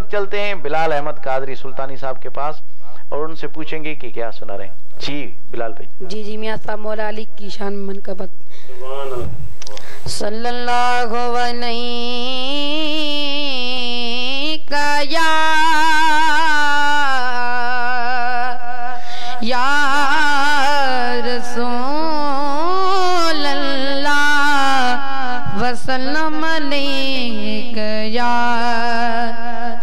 वक्त चलते हैं बिलाल अहमद कादरी सुल्तानी साहब के पास और उनसे पूछेंगे कि क्या सुना रहे हैं। जी बिलाल भाई। जी जी मियां साहब मौला अली की शान में मनकबत सल्लल्लाहु अलैहि या रसूलल्लाह वसल्लम अलैका या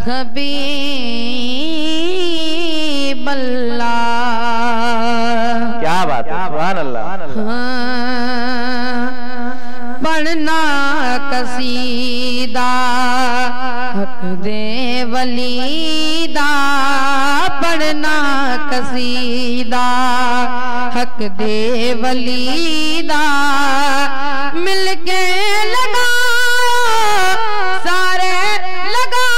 हबीबल्लाह। क्या बात है, सुभान अल्लाह। पढ़ना कसीदा हक दे वलीदा, पढ़ना कसीदा हक दे वलीदा, मिलके लगा सारे लगा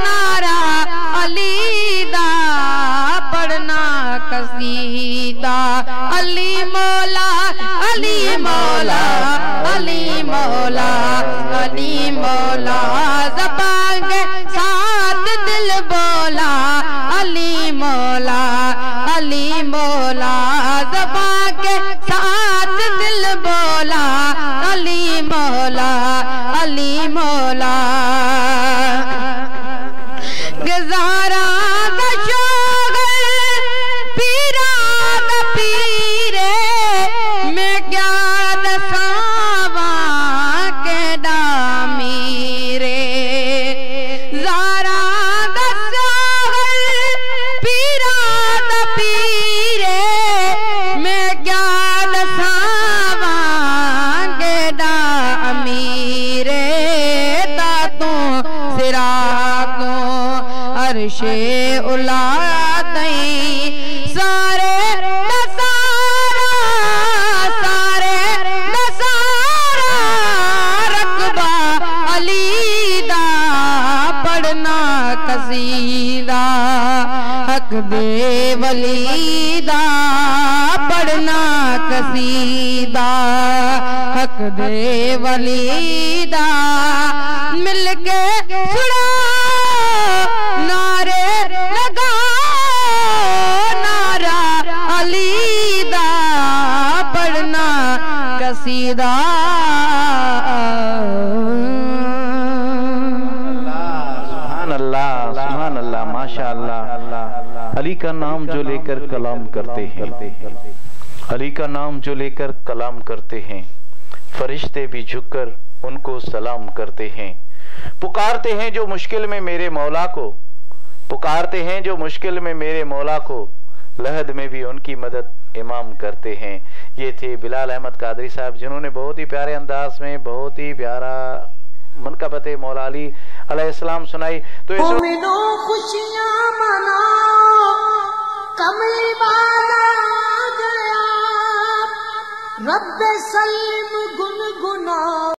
नारा अलीदा, पढ़ना कसीदा अली मौला अली मौला अली मौला अली मौला, ज़बान के साथ दिल बोला अली मौला अली मौला, ज़बान के साथ दिल बोला अली मौला अली मौला। गुजारा पीरा पीरे मैं क्या दसावा के डामीरे, ज़ारा दसावर पीरा पीरे मैं क्या दसावा के डामीरे, तातों सिरा को अर्शे उला दई सारे सारे नसारा रकबा अलीदा, पढ़ना कसीदा हक दे वलीदा, पढ़ना कसीदा हक दे वलीदा, मिलके सुना नारे लगा नारा अलीदा, पढ़ना कसीदा। सुभान अल्लाह सुभान अल्लाह माशाअल्लाह। अली का नाम जो लेकर कलाम करते हैं, अली का नाम जो लेकर कलाम करते हैं, फरिश्ते भी झुककर उनको सलाम करते हैं, पुकारते हैं जो मुश्किल में मेरे मौला को, पुकारते हैं जो मुश्किल में मेरे मौला को, लहद में भी उनकी मदद इमाम करते हैं। ये थे बिलाल अहमद कादरी साहब जिन्होंने बहुत ही प्यारे अंदाज में बहुत ही प्यारा मनकबत मौला अली अलैहिस्सलाम सुनाई। तो खुशियां मनाओ कमली वाला गया, रब्बे सल्लम गुनगुना